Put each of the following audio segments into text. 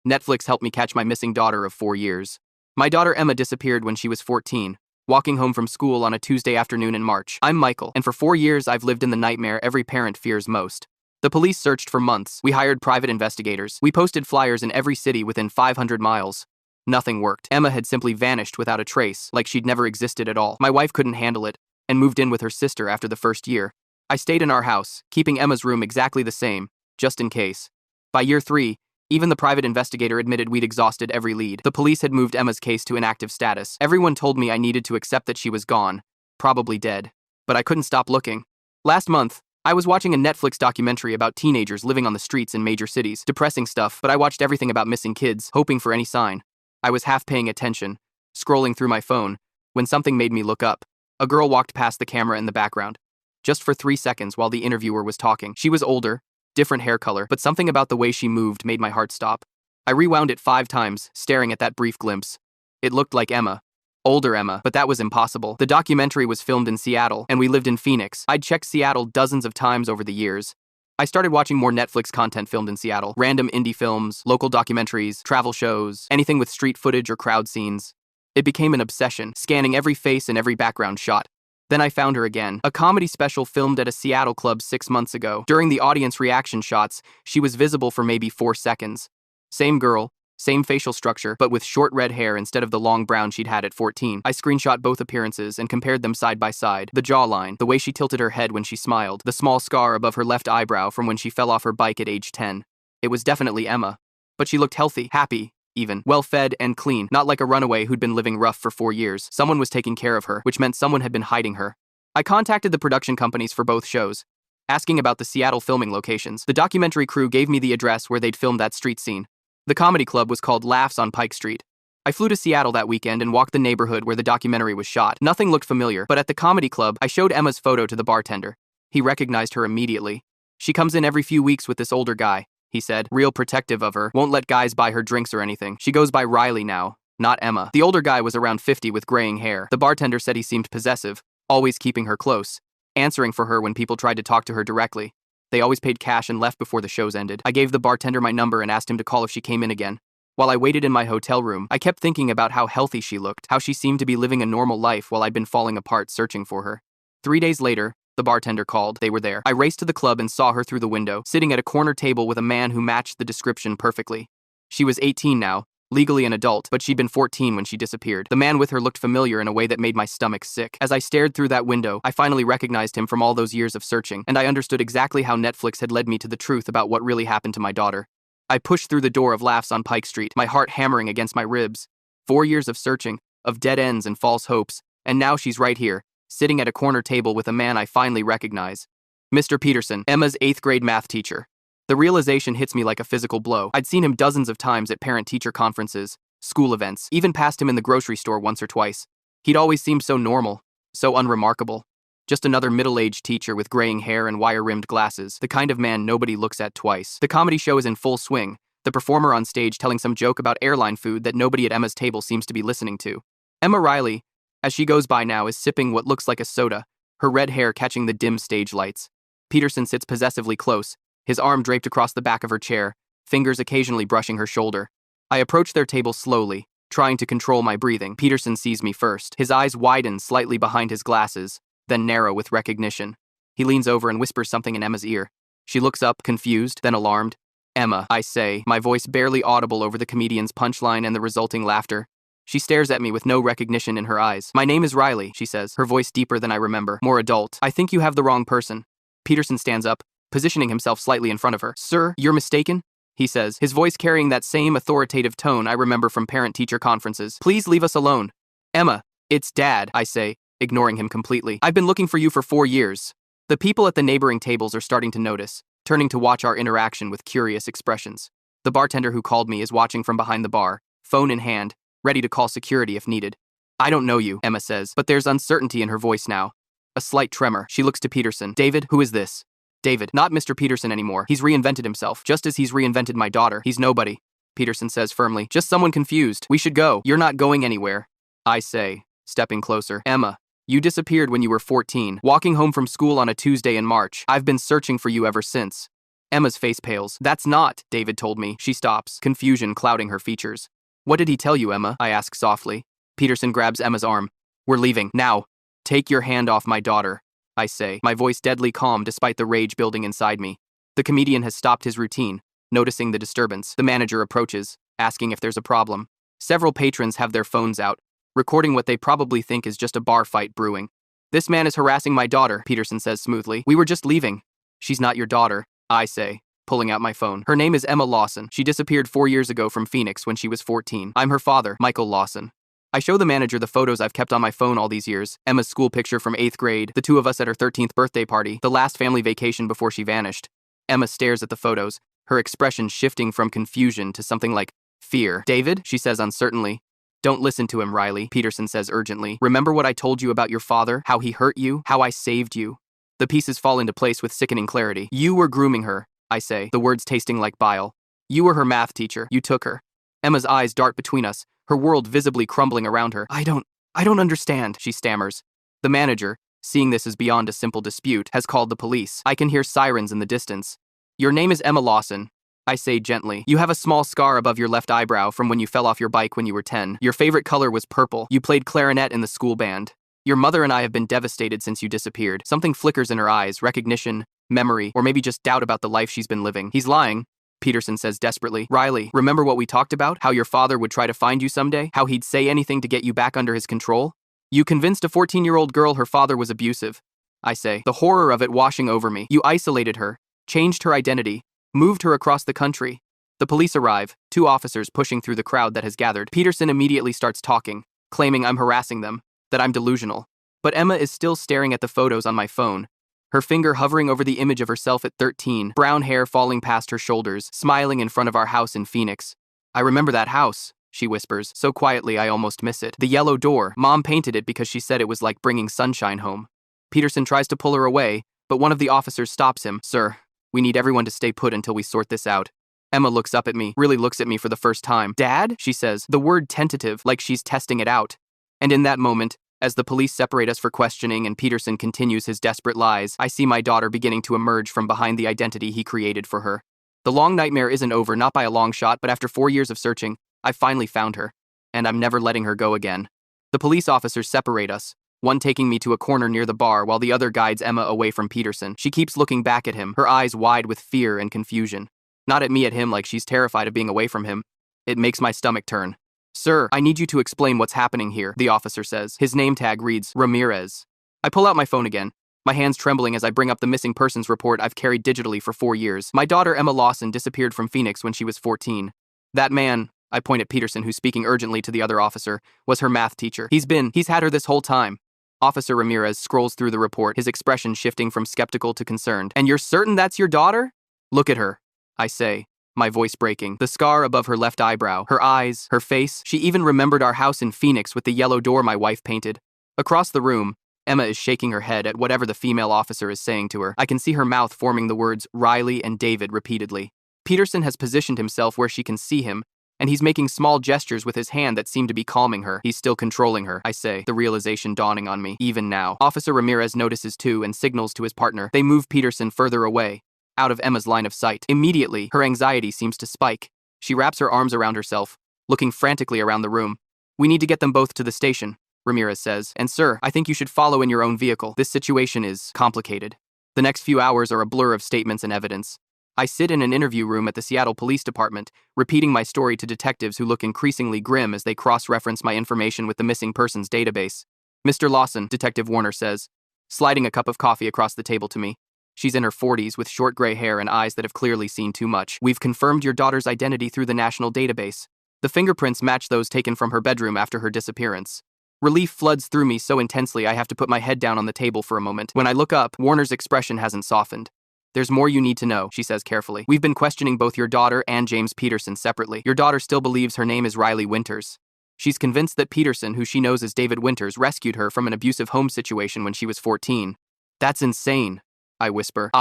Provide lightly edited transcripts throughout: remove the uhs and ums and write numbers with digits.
Netflix helped me catch my missing daughter of 4 years. My daughter Emma disappeared when she was 14, walking home from school on a Tuesday afternoon in March. I'm Michael, and for 4 years I've lived in the nightmare every parent fears most. The police searched for months. We hired private investigators. We posted flyers in every city within 500 miles. Nothing worked. Emma had simply vanished without a trace, like she'd never existed at all. My wife couldn't handle it, and moved in with her sister after the first year. I stayed in our house, keeping Emma's room exactly the same, just in case. By year 3, even the private investigator admitted we'd exhausted every lead. The police had moved Emma's case to inactive status. Everyone told me I needed to accept that she was gone, probably dead. But I couldn't stop looking. Last month, I was watching a Netflix documentary about teenagers living on the streets in major cities. Depressing stuff, but I watched everything about missing kids, hoping for any sign. I was half paying attention, scrolling through my phone, when something made me look up. A girl walked past the camera in the background. Just for 3 seconds while the interviewer was talking. She was older, different hair color, but something about the way she moved made my heart stop. I rewound it 5 times, staring at that brief glimpse. It looked like Emma. Older Emma, but that was impossible. The documentary was filmed in Seattle, and we lived in Phoenix. I'd checked Seattle dozens of times over the years. I started watching more Netflix content filmed in Seattle. Random indie films, local documentaries, travel shows, anything with street footage or crowd scenes. It became an obsession, scanning every face and every background shot. Then I found her again. A comedy special filmed at a Seattle club 6 months ago. During the audience reaction shots, she was visible for maybe 4 seconds. Same girl, same facial structure, but with short red hair instead of the long brown she'd had at 14. I screenshot both appearances and compared them side by side. The jawline, the way she tilted her head when she smiled, the small scar above her left eyebrow from when she fell off her bike at age 10. It was definitely Emma. But she looked healthy, happy, even, well-fed and clean, not like a runaway who'd been living rough for 4 years. Someone was taking care of her, which meant someone had been hiding her. I contacted the production companies for both shows, asking about the Seattle filming locations. The documentary crew gave me the address where they'd filmed that street scene. The comedy club was called Laughs on Pike Street. I flew to Seattle that weekend and walked the neighborhood where the documentary was shot. Nothing looked familiar, but at the comedy club, I showed Emma's photo to the bartender. He recognized her immediately. She comes in every few weeks with this older guy, he said, real protective of her, won't let guys buy her drinks or anything. She goes by Riley now, not Emma. The older guy was around 50 with graying hair. The bartender said he seemed possessive, always keeping her close, answering for her when people tried to talk to her directly. They always paid cash and left before the shows ended. I gave the bartender my number and asked him to call if she came in again. While I waited in my hotel room, I kept thinking about how healthy she looked, how she seemed to be living a normal life while I'd been falling apart searching for her. 3 days later, the bartender called. They were there. I raced to the club and saw her through the window, sitting at a corner table with a man who matched the description perfectly. She was 18 now, legally an adult, but she'd been 14 when she disappeared. The man with her looked familiar in a way that made my stomach sick. As I stared through that window, I finally recognized him from all those years of searching, and I understood exactly how Netflix had led me to the truth about what really happened to my daughter. I pushed through the door of Laughs on Pike Street, my heart hammering against my ribs. 4 years of searching, of dead ends and false hopes, and now she's right here, sitting at a corner table with a man I finally recognize. Mr. Peterson, Emma's 8th grade math teacher. The realization hits me like a physical blow. I'd seen him dozens of times at parent-teacher conferences, school events, even passed him in the grocery store once or twice. He'd always seemed so normal, so unremarkable. Just another middle-aged teacher with graying hair and wire-rimmed glasses, the kind of man nobody looks at twice. The comedy show is in full swing, the performer on stage telling some joke about airline food that nobody at Emma's table seems to be listening to. Emma Riley, as she goes by now, is sipping what looks like a soda, her red hair catching the dim stage lights. Peterson sits possessively close, his arm draped across the back of her chair, fingers occasionally brushing her shoulder. I approach their table slowly, trying to control my breathing. Peterson sees me first. His eyes widen slightly behind his glasses, then narrow with recognition. He leans over and whispers something in Emma's ear. She looks up, confused, then alarmed. Emma, I say, my voice barely audible over the comedian's punchline and the resulting laughter. She stares at me with no recognition in her eyes. My name is Riley, she says, her voice deeper than I remember, more adult. I think you have the wrong person. Peterson stands up, positioning himself slightly in front of her. Sir, you're mistaken, he says, his voice carrying that same authoritative tone I remember from parent-teacher conferences. Please leave us alone. Emma, it's Dad, I say, ignoring him completely. I've been looking for you for 4 years. The people at the neighboring tables are starting to notice, turning to watch our interaction with curious expressions. The bartender who called me is watching from behind the bar, phone in hand, ready to call security if needed. I don't know you, Emma says, but there's uncertainty in her voice now. A slight tremor. She looks to Peterson. David, who is this? David, not Mr. Peterson anymore. He's reinvented himself, just as he's reinvented my daughter. He's nobody, Peterson says firmly. Just someone confused. We should go. You're not going anywhere, I say, stepping closer. Emma, you disappeared when you were 14, walking home from school on a Tuesday in March. I've been searching for you ever since. Emma's face pales. That's not, David told me. She stops, confusion clouding her features. What did he tell you, Emma? I ask softly. Peterson grabs Emma's arm. We're leaving, now. Take your hand off my daughter, I say, my voice deadly calm despite the rage building inside me. The comedian has stopped his routine, noticing the disturbance. The manager approaches, asking if there's a problem. Several patrons have their phones out, recording what they probably think is just a bar fight brewing. This man is harassing my daughter, Peterson says smoothly. We were just leaving. She's not your daughter, I say, pulling out my phone. Her name is Emma Lawson. She disappeared 4 years ago from Phoenix when she was 14. I'm her father, Michael Lawson. I show the manager the photos I've kept on my phone all these years. Emma's school picture from 8th grade, the two of us at her 13th birthday party, the last family vacation before she vanished. Emma stares at the photos, her expression shifting from confusion to something like fear. David, she says uncertainly. Don't listen to him, Riley, Peterson says urgently. Remember what I told you about your father, how he hurt you, how I saved you? The pieces fall into place with sickening clarity. You were grooming her, I say, the words tasting like bile. You were her math teacher. You took her. Emma's eyes dart between us, her world visibly crumbling around her. I don't understand, she stammers. The manager, seeing this as beyond a simple dispute, has called the police. I can hear sirens in the distance. Your name is Emma Lawson, I say gently. You have a small scar above your left eyebrow from when you fell off your bike when you were 10. Your favorite color was purple. You played clarinet in the school band. Your mother and I have been devastated since you disappeared. Something flickers in her eyes, recognition, memory, or maybe just doubt about the life she's been living. He's lying, Peterson says desperately. Riley, remember what we talked about? How your father would try to find you someday? How he'd say anything to get you back under his control? You convinced a 14-year-old girl her father was abusive, I say, the horror of it washing over me. You isolated her, changed her identity, moved her across the country. The police arrive, 2 officers pushing through the crowd that has gathered. Peterson immediately starts talking, claiming I'm harassing them, that I'm delusional. But Emma is still staring at the photos on my phone, her finger hovering over the image of herself at 13, brown hair falling past her shoulders, smiling in front of our house in Phoenix. I remember that house, she whispers, so quietly I almost miss it. The yellow door, Mom painted it because she said it was like bringing sunshine home. Peterson tries to pull her away, but one of the officers stops him. Sir, we need everyone to stay put until we sort this out. Emma looks up at me, really looks at me for the first time. Dad? She says, the word tentative, like she's testing it out. And in that moment, as the police separate us for questioning and Peterson continues his desperate lies, I see my daughter beginning to emerge from behind the identity he created for her. The long nightmare isn't over, not by a long shot, but after 4 years of searching, I finally found her. And I'm never letting her go again. The police officers separate us, one taking me to a corner near the bar while the other guides Emma away from Peterson. She keeps looking back at him, her eyes wide with fear and confusion. Not at me, at him, like she's terrified of being away from him. It makes my stomach turn. Sir, I need you to explain what's happening here, the officer says. His name tag reads Ramirez. I pull out my phone again, my hands trembling as I bring up the missing persons report I've carried digitally for 4 years. My daughter Emma Lawson disappeared from Phoenix when she was 14. That man, I point at Peterson, who's speaking urgently to the other officer, was her math teacher. He's had her this whole time. Officer Ramirez scrolls through the report, his expression shifting from skeptical to concerned. And you're certain that's your daughter? Look at her, I say, my voice breaking. The scar above her left eyebrow, her eyes, her face. She even remembered our house in Phoenix with the yellow door my wife painted. Across the room, Emma is shaking her head at whatever the female officer is saying to her. I can see her mouth forming the words Riley and David repeatedly. Peterson has positioned himself where she can see him, and he's making small gestures with his hand that seem to be calming her. He's still controlling her, I say, the realization dawning on me, even now. Officer Ramirez notices too and signals to his partner. They move Peterson further away, out of Emma's line of sight. Immediately, her anxiety seems to spike. She wraps her arms around herself, looking frantically around the room. We need to get them both to the station, Ramirez says. And sir, I think you should follow in your own vehicle. This situation is complicated. The next few hours are a blur of statements and evidence. I sit in an interview room at the Seattle Police Department, repeating my story to detectives who look increasingly grim as they cross-reference my information with the missing persons database. Mr. Lawson, Detective Warner says, sliding a cup of coffee across the table to me. She's in her 40s with short gray hair and eyes that have clearly seen too much. We've confirmed your daughter's identity through the national database. The fingerprints match those taken from her bedroom after her disappearance. Relief floods through me so intensely I have to put my head down on the table for a moment. When I look up, Warner's expression hasn't softened. There's more you need to know, she says carefully. We've been questioning both your daughter and James Peterson separately. Your daughter still believes her name is Riley Winters. She's convinced that Peterson, who she knows as David Winters, rescued her from an abusive home situation when she was 14. That's insane, I whisper.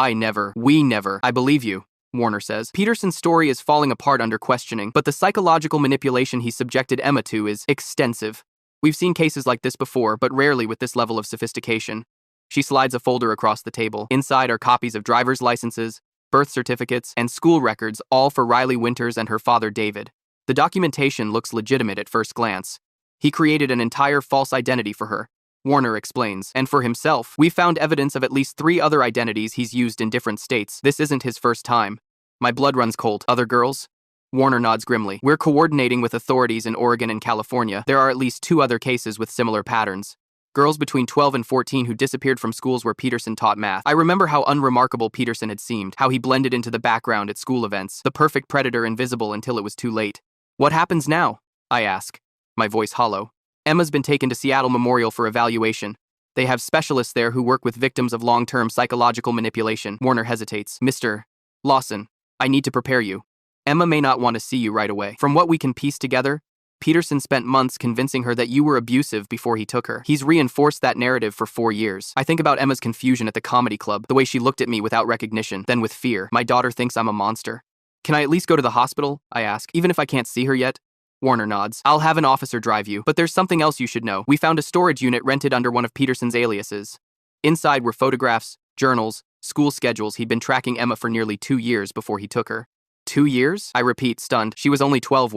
We never. I believe you, Warner says. Peterson's story is falling apart under questioning, but the psychological manipulation he subjected Emma to is extensive. We've seen cases like this before, but rarely with this level of sophistication. She slides a folder across the table. Inside are copies of driver's licenses, birth certificates, and school records, all for Riley Winters and her father David. The documentation looks legitimate at first glance. He created an entire false identity for her, Warner explains, and for himself. We found evidence of at least 3 other identities he's used in different states. This isn't his first time. My blood runs cold. Other girls? Warner nods grimly. We're coordinating with authorities in Oregon and California. There are at least 2 other cases with similar patterns. Girls between 12 and 14 who disappeared from schools where Peterson taught math. I remember how unremarkable Peterson had seemed, how he blended into the background at school events, the perfect predator invisible until it was too late. What happens now? I ask, my voice hollow. Emma's been taken to Seattle Memorial for evaluation. They have specialists there who work with victims of long-term psychological manipulation. Warner hesitates. Mr. Lawson, I need to prepare you. Emma may not want to see you right away. From what we can piece together, Peterson spent months convincing her that you were abusive before he took her. He's reinforced that narrative for 4 years. I think about Emma's confusion at the comedy club, the way she looked at me without recognition, then with fear. My daughter thinks I'm a monster. Can I at least go to the hospital? I ask, even if I can't see her yet? Warner nods. I'll have an officer drive you, but there's something else you should know. We found a storage unit rented under one of Peterson's aliases. Inside were photographs, journals, school schedules. He'd been tracking Emma for nearly 2 years before he took her. 2 years? I repeat, stunned. She was only 12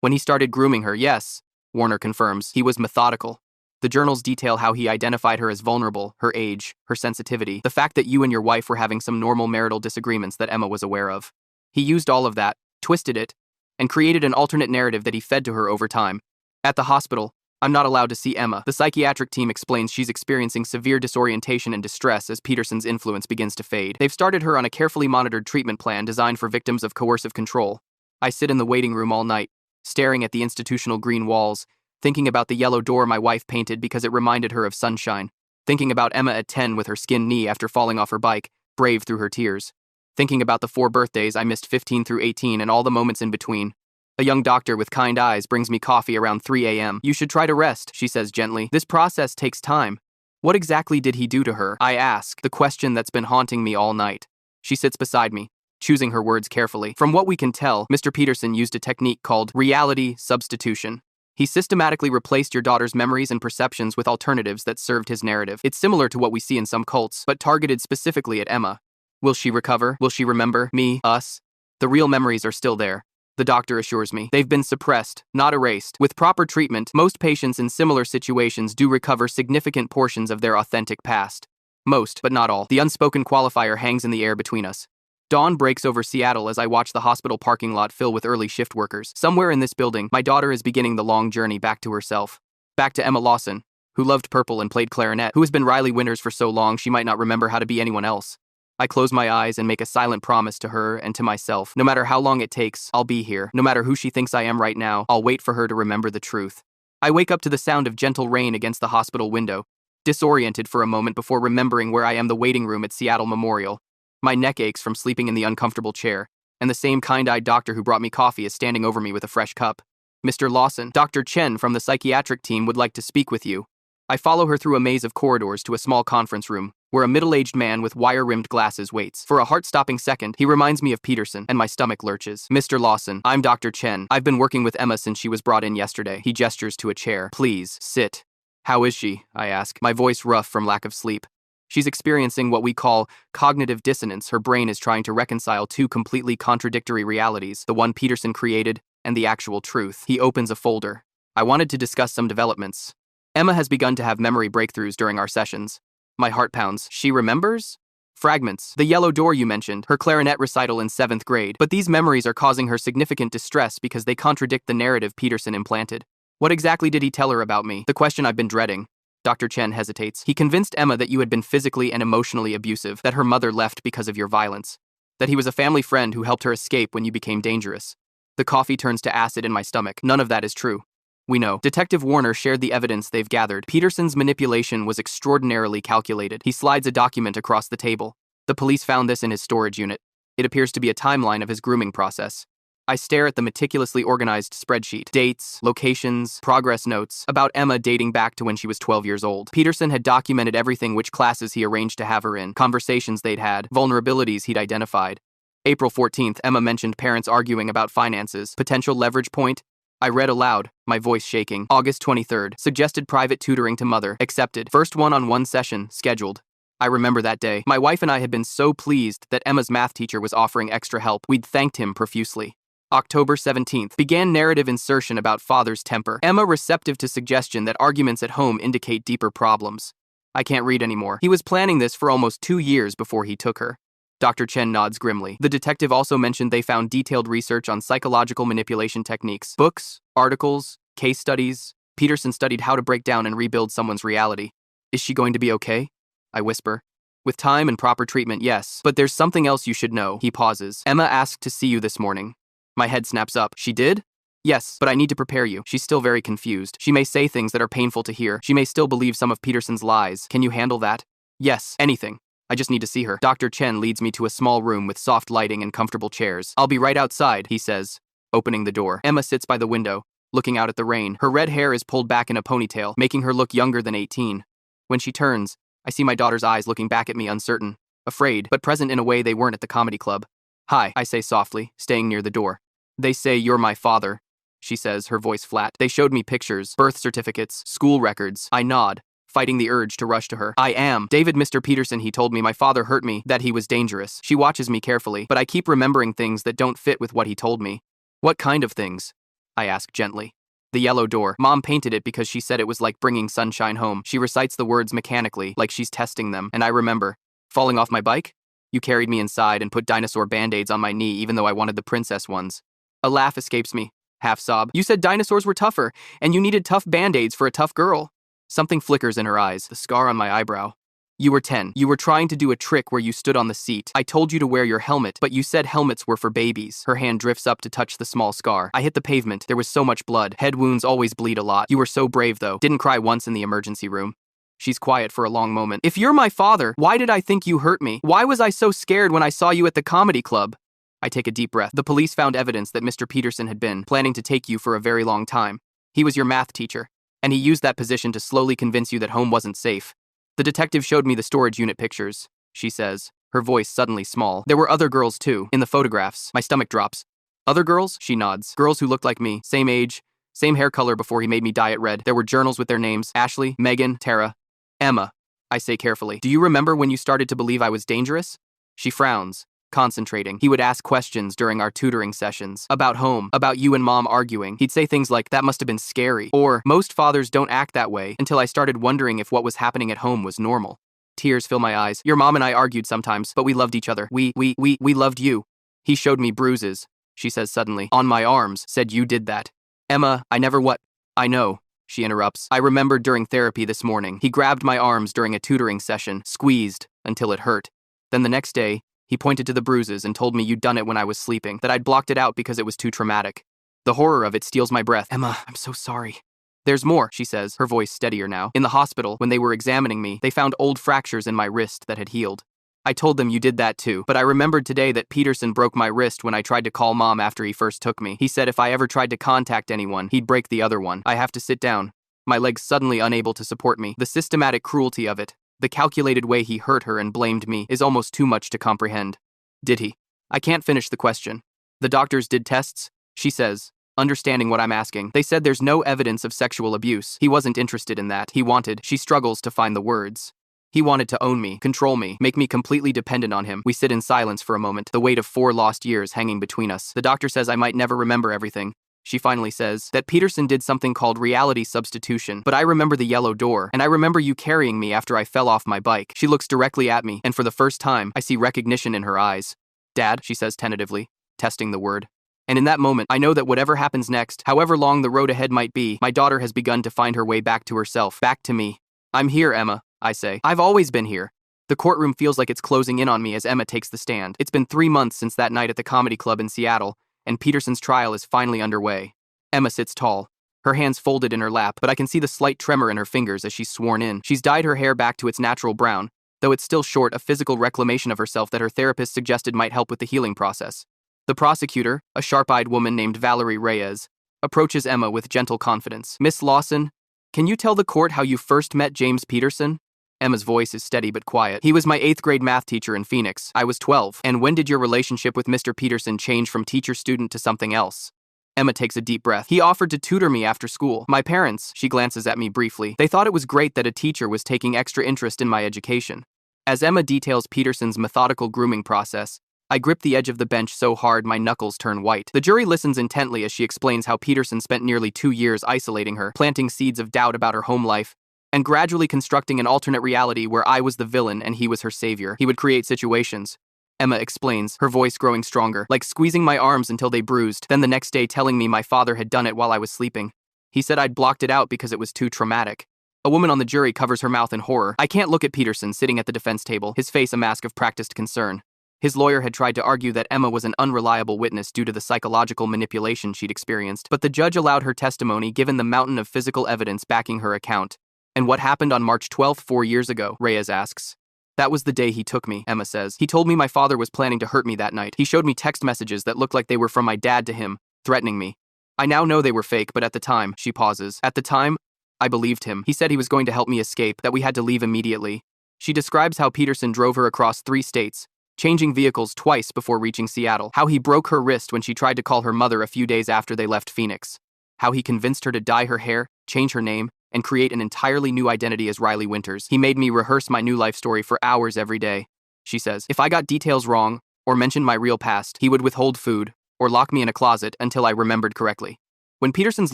when he started grooming her. Yes, Warner confirms. He was methodical. The journals detail how he identified her as vulnerable, her age, her sensitivity, the fact that you and your wife were having some normal marital disagreements that Emma was aware of. He used all of that, twisted it, and created an alternate narrative that he fed to her over time. At the hospital, I'm not allowed to see Emma. The psychiatric team explains she's experiencing severe disorientation and distress as Peterson's influence begins to fade. They've started her on a carefully monitored treatment plan designed for victims of coercive control. I sit in the waiting room all night, staring at the institutional green walls, thinking about the yellow door my wife painted because it reminded her of sunshine, thinking about Emma at 10 with her skinned knee after falling off her bike, brave through her tears. Thinking about the 4 birthdays I missed 15 through 18 and all the moments in between. A young doctor with kind eyes brings me coffee around 3 a.m. You should try to rest, she says gently. This process takes time. What exactly did he do to her? I ask, the question that's been haunting me all night. She sits beside me, choosing her words carefully. From what we can tell, Mr. Peterson used a technique called reality substitution. He systematically replaced your daughter's memories and perceptions with alternatives that served his narrative. It's similar to what we see in some cults, but targeted specifically at Emma. Will she recover? Will she remember me, us? The real memories are still there, the doctor assures me. They've been suppressed, not erased. With proper treatment, most patients in similar situations do recover significant portions of their authentic past. Most, but not all. The unspoken qualifier hangs in the air between us. Dawn breaks over Seattle as I watch the hospital parking lot fill with early shift workers. Somewhere in this building, my daughter is beginning the long journey back to herself. Back to Emma Lawson, who loved purple and played clarinet, who has been Riley Winters for so long she might not remember how to be anyone else. I close my eyes and make a silent promise to her and to myself. No matter how long it takes, I'll be here. No matter who she thinks I am right now, I'll wait for her to remember the truth. I wake up to the sound of gentle rain against the hospital window, disoriented for a moment before remembering where I am, the waiting room at Seattle Memorial. My neck aches from sleeping in the uncomfortable chair, and the same kind-eyed doctor who brought me coffee is standing over me with a fresh cup. Mr. Lawson, Dr. Chen from the psychiatric team would like to speak with you. I follow her through a maze of corridors to a small conference room, where a middle-aged man with wire-rimmed glasses waits. For a heart-stopping second, he reminds me of Peterson, and my stomach lurches. Mr. Lawson, I'm Dr. Chen. I've been working with Emma since she was brought in yesterday. He gestures to a chair. Please, sit. How is she? I ask, my voice rough from lack of sleep. She's experiencing what we call cognitive dissonance. Her brain is trying to reconcile 2 completely contradictory realities, the one Peterson created and the actual truth. He opens a folder. I wanted to discuss some developments. Emma has begun to have memory breakthroughs during our sessions. My heart pounds. She remembers? Fragments. The yellow door you mentioned, her clarinet recital in 7th grade. But these memories are causing her significant distress because they contradict the narrative Peterson implanted. What exactly did he tell her about me? The question I've been dreading. Dr. Chen hesitates. He convinced Emma that you had been physically and emotionally abusive, that her mother left because of your violence, that he was a family friend who helped her escape when you became dangerous. The coffee turns to acid in my stomach. None of that is true. We know. Detective Warner shared the evidence they've gathered. Peterson's manipulation was extraordinarily calculated. He slides a document across the table. The police found this in his storage unit. It appears to be a timeline of his grooming process. I stare at the meticulously organized spreadsheet. Dates, locations, progress notes, about Emma dating back to when she was 12 years old. Peterson had documented everything: which classes he arranged to have her in, conversations they'd had, vulnerabilities he'd identified. April 14th, Emma mentioned parents arguing about finances, potential leverage point. I read aloud, my voice shaking. August 23rd, suggested private tutoring to mother, accepted. First one-on-one session, scheduled. I remember that day. My wife and I had been so pleased that Emma's math teacher was offering extra help. We'd thanked him profusely. October 17th. Began narrative insertion about father's temper. Emma receptive to suggestion that arguments at home indicate deeper problems. I can't read anymore. He was planning this for almost 2 years before he took her. Dr. Chen nods grimly. The detective also mentioned they found detailed research on psychological manipulation techniques. Books, articles, case studies. Peterson studied how to break down and rebuild someone's reality. Is she going to be okay? I whisper. With time and proper treatment, yes. But there's something else you should know. He pauses. Emma asked to see you this morning. My head snaps up. She did? Yes, but I need to prepare you. She's still very confused. She may say things that are painful to hear. She may still believe some of Peterson's lies. Can you handle that? Yes, anything. I just need to see her. Dr. Chen leads me to a small room with soft lighting and comfortable chairs. I'll be right outside, he says, opening the door. Emma sits by the window, looking out at the rain. Her red hair is pulled back in a ponytail, making her look younger than 18. When she turns, I see my daughter's eyes looking back at me, uncertain, afraid, but present in a way they weren't at the comedy club. Hi, I say softly, staying near the door. They say you're my father, she says, her voice flat. They showed me pictures, birth certificates, school records. I nod, fighting the urge to rush to her. I am. David Mr. Peterson, he told me my father hurt me, that he was dangerous. She watches me carefully, but I keep remembering things that don't fit with what he told me. What kind of things? I ask gently. The yellow door. Mom painted it because she said it was like bringing sunshine home. She recites the words mechanically, like she's testing them, and I remember. Falling off my bike? You carried me inside and put dinosaur band-aids on my knee even though I wanted the princess ones. A laugh escapes me. Half sob. You said dinosaurs were tougher, and you needed tough band-aids for a tough girl. Something flickers in her eyes, the scar on my eyebrow. You were 10. You were trying to do a trick where you stood on the seat. I told you to wear your helmet, but you said helmets were for babies. Her hand drifts up to touch the small scar. I hit the pavement. There was so much blood. Head wounds always bleed a lot. You were so brave, though. Didn't cry once in the emergency room. She's quiet for a long moment. If you're my father, why did I think you hurt me? Why was I so scared when I saw you at the comedy club? I take a deep breath. The police found evidence that Mr. Peterson had been planning to take you for a very long time. He was your math teacher, and he used that position to slowly convince you that home wasn't safe. The detective showed me the storage unit pictures, she says, her voice suddenly small. There were other girls too, in the photographs. My stomach drops. Other girls? She nods. Girls who looked like me, same age, same hair color before he made me dye it red. There were journals with their names, Ashley, Megan, Tara, Emma. I say carefully. Do you remember when you started to believe I was dangerous? She frowns. Concentrating. He would ask questions during our tutoring sessions. About home. About you and Mom arguing. He'd say things like, that must have been scary. Or, most fathers don't act that way, until I started wondering if what was happening at home was normal. Tears fill my eyes. Your mom and I argued sometimes, but we loved each other. We loved you. He showed me bruises, she says suddenly. On my arms. Said you did that. Emma, I never what? I know. She interrupts. I remembered during therapy this morning. He grabbed my arms during a tutoring session, squeezed, until it hurt. Then the next day, he pointed to the bruises and told me you'd done it when I was sleeping, that I'd blocked it out because it was too traumatic. The horror of it steals my breath. Emma, I'm so sorry. There's more, she says, her voice steadier now. In the hospital, when they were examining me, they found old fractures in my wrist that had healed. I told them you did that too, but I remembered today that Peterson broke my wrist when I tried to call Mom after he first took me. He said if I ever tried to contact anyone, he'd break the other one. I have to sit down. My legs suddenly unable to support me. The systematic cruelty of it. The calculated way he hurt her and blamed me is almost too much to comprehend. Did he? I can't finish the question. The doctors did tests, she says, understanding what I'm asking. They said there's no evidence of sexual abuse. He wasn't interested in that. He wanted, she struggles to find the words. He wanted to own me, control me, make me completely dependent on him. We sit in silence for a moment, the weight of 4 lost years hanging between us. The doctor says I might never remember everything. She finally says that Peterson did something called reality substitution, but I remember the yellow door, and I remember you carrying me after I fell off my bike. She looks directly at me, and for the first time, I see recognition in her eyes. Dad, she says tentatively, testing the word. And in that moment, I know that whatever happens next, however long the road ahead might be, my daughter has begun to find her way back to herself, back to me. I'm here, Emma, I say. I've always been here. The courtroom feels like it's closing in on me as Emma takes the stand. It's been 3 months since that night at the comedy club in Seattle, and Peterson's trial is finally underway. Emma sits tall, her hands folded in her lap, but I can see the slight tremor in her fingers as she's sworn in. She's dyed her hair back to its natural brown, though it's still short, a physical reclamation of herself that her therapist suggested might help with the healing process. The prosecutor, a sharp-eyed woman named Valerie Reyes, approaches Emma with gentle confidence. Miss Lawson, can you tell the court how you first met James Peterson? Emma's voice is steady but quiet. He was my 8th grade math teacher in Phoenix. I was 12. And when did your relationship with Mr. Peterson change from teacher-student to something else? Emma takes a deep breath. He offered to tutor me after school. My parents, she glances at me briefly, they thought it was great that a teacher was taking extra interest in my education. As Emma details Peterson's methodical grooming process, I grip the edge of the bench so hard my knuckles turn white. The jury listens intently as she explains how Peterson spent nearly 2 years isolating her, planting seeds of doubt about her home life, and gradually constructing an alternate reality where I was the villain and he was her savior. He would create situations, Emma explains, her voice growing stronger, like squeezing my arms until they bruised, then the next day telling me my father had done it while I was sleeping. He said I'd blocked it out because it was too traumatic. A woman on the jury covers her mouth in horror. I can't look at Peterson sitting at the defense table, his face a mask of practiced concern. His lawyer had tried to argue that Emma was an unreliable witness due to the psychological manipulation she'd experienced, but the judge allowed her testimony given the mountain of physical evidence backing her account. And what happened on March 12, 4 years ago? Reyes asks. That was the day he took me, Emma says. He told me my father was planning to hurt me that night. He showed me text messages that looked like they were from my dad to him, threatening me. I now know they were fake, but at the time, she pauses. At the time, I believed him. He said he was going to help me escape, that we had to leave immediately. She describes how Peterson drove her across 3 states, changing vehicles twice before reaching Seattle. How he broke her wrist when she tried to call her mother a few days after they left Phoenix. How he convinced her to dye her hair, change her name, and create an entirely new identity as Riley Winters. He made me rehearse my new life story for hours every day, she says. If I got details wrong, or mentioned my real past, he would withhold food, or lock me in a closet until I remembered correctly. When Peterson's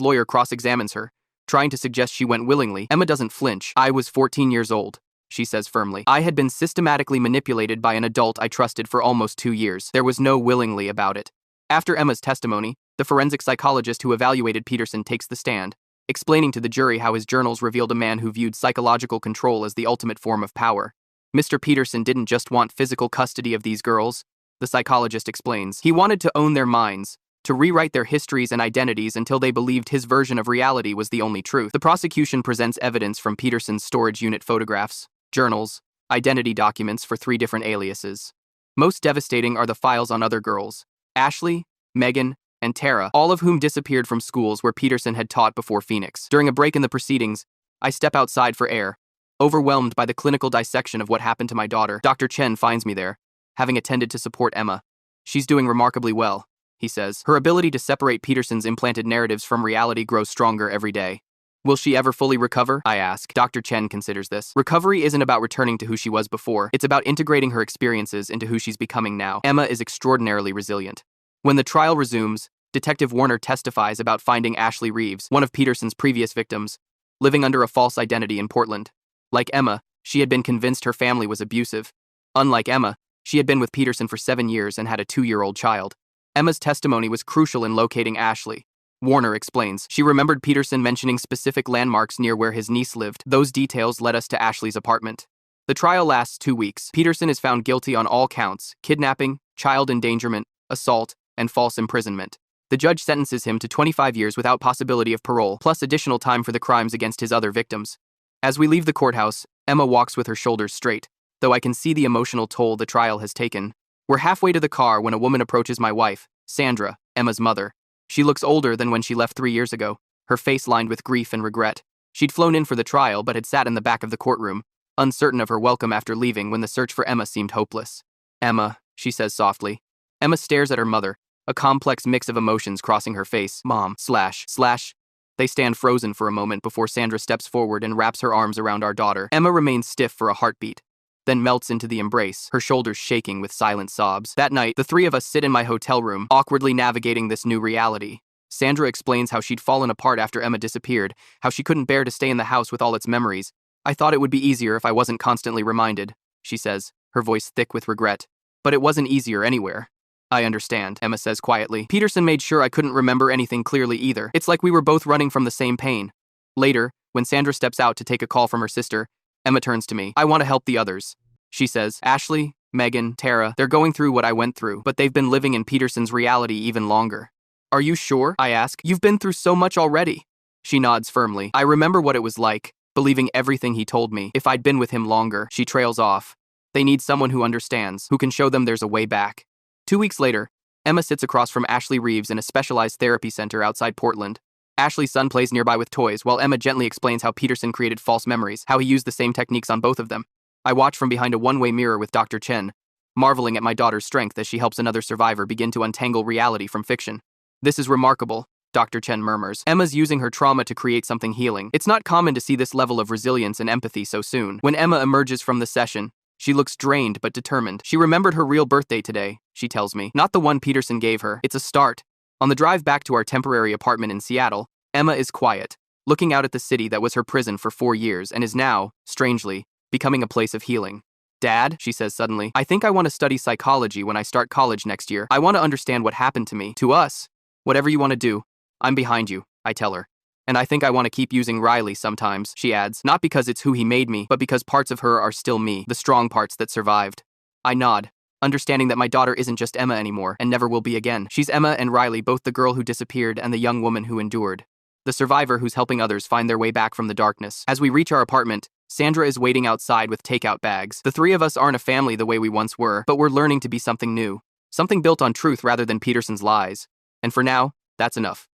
lawyer cross-examines her, trying to suggest she went willingly, Emma doesn't flinch. I was 14 years old, she says firmly. I had been systematically manipulated by an adult I trusted for almost 2 years. There was no willingly about it. After Emma's testimony, the forensic psychologist who evaluated Peterson takes the stand, explaining to the jury how his journals revealed a man who viewed psychological control as the ultimate form of power. Mr. Peterson didn't just want physical custody of these girls, the psychologist explains. He wanted to own their minds, to rewrite their histories and identities until they believed his version of reality was the only truth. The prosecution presents evidence from Peterson's storage unit photographs, journals, identity documents for 3 different aliases. Most devastating are the files on other girls, Ashley, Megan, and Tara, all of whom disappeared from schools where Peterson had taught before Phoenix. During a break in the proceedings, I step outside for air, overwhelmed by the clinical dissection of what happened to my daughter. Dr. Chen finds me there, having attended to support Emma. She's doing remarkably well, he says. Her ability to separate Peterson's implanted narratives from reality grows stronger every day. Will she ever fully recover? I ask. Dr. Chen considers this. Recovery isn't about returning to who she was before. It's about integrating her experiences into who she's becoming now. Emma is extraordinarily resilient. When the trial resumes, Detective Warner testifies about finding Ashley Reeves, one of Peterson's previous victims, living under a false identity in Portland. Like Emma, she had been convinced her family was abusive. Unlike Emma, she had been with Peterson for 7 years and had a 2-year-old child. Emma's testimony was crucial in locating Ashley. Warner explains. She remembered Peterson mentioning specific landmarks near where his niece lived. Those details led us to Ashley's apartment. The trial lasts 2 weeks. Peterson is found guilty on all counts: kidnapping, child endangerment, assault, and false imprisonment. The judge sentences him to 25 years without possibility of parole, plus additional time for the crimes against his other victims. As we leave the courthouse, Emma walks with her shoulders straight, though I can see the emotional toll the trial has taken. We're halfway to the car when a woman approaches my wife, Sandra, Emma's mother. She looks older than when she left 3 years ago, her face lined with grief and regret. She'd flown in for the trial but had sat in the back of the courtroom, uncertain of her welcome after leaving when the search for Emma seemed hopeless. Emma, she says softly. Emma stares at her mother, a complex mix of emotions crossing her face. Mom, slash. They stand frozen for a moment before Sandra steps forward and wraps her arms around our daughter. Emma remains stiff for a heartbeat, then melts into the embrace, her shoulders shaking with silent sobs. That night, the 3 of us sit in my hotel room, awkwardly navigating this new reality. Sandra explains how she'd fallen apart after Emma disappeared, how she couldn't bear to stay in the house with all its memories. I thought it would be easier if I wasn't constantly reminded, she says, her voice thick with regret. But it wasn't easier anywhere. I understand, Emma says quietly. Peterson made sure I couldn't remember anything clearly either. It's like we were both running from the same pain. Later, when Sandra steps out to take a call from her sister, Emma turns to me. I want to help the others, she says. Ashley, Megan, Tara, they're going through what I went through, but they've been living in Peterson's reality even longer. Are you sure? I ask. You've been through so much already. She nods firmly. I remember what it was like, believing everything he told me. If I'd been with him longer, she trails off. They need someone who understands, who can show them there's a way back. 2 weeks later, Emma sits across from Ashley Reeves in a specialized therapy center outside Portland. Ashley's son plays nearby with toys, while Emma gently explains how Peterson created false memories, how he used the same techniques on both of them. I watch from behind a one-way mirror with Dr. Chen, marveling at my daughter's strength as she helps another survivor begin to untangle reality from fiction. This is remarkable, Dr. Chen murmurs. Emma's using her trauma to create something healing. It's not common to see this level of resilience and empathy so soon. When Emma emerges from the session, She looks drained but determined. She remembered her real birthday today, she tells me. Not the one Peterson gave her. It's a start. On the drive back to our temporary apartment in Seattle, Emma is quiet, looking out at the city that was her prison for 4 years and is now, strangely, becoming a place of healing. Dad, she says suddenly, I think I want to study psychology when I start college next year. I want to understand what happened to me, to us. Whatever you want to do, I'm behind you, I tell her. And I think I want to keep using Riley sometimes, she adds, not because it's who he made me, but because parts of her are still me, the strong parts that survived. I nod, understanding that my daughter isn't just Emma anymore, and never will be again. She's Emma and Riley, both the girl who disappeared and the young woman who endured. The survivor who's helping others find their way back from the darkness. As we reach our apartment, Sandra is waiting outside with takeout bags. The three of us aren't a family the way we once were, but we're learning to be something new. Something built on truth rather than Peterson's lies. And for now, that's enough.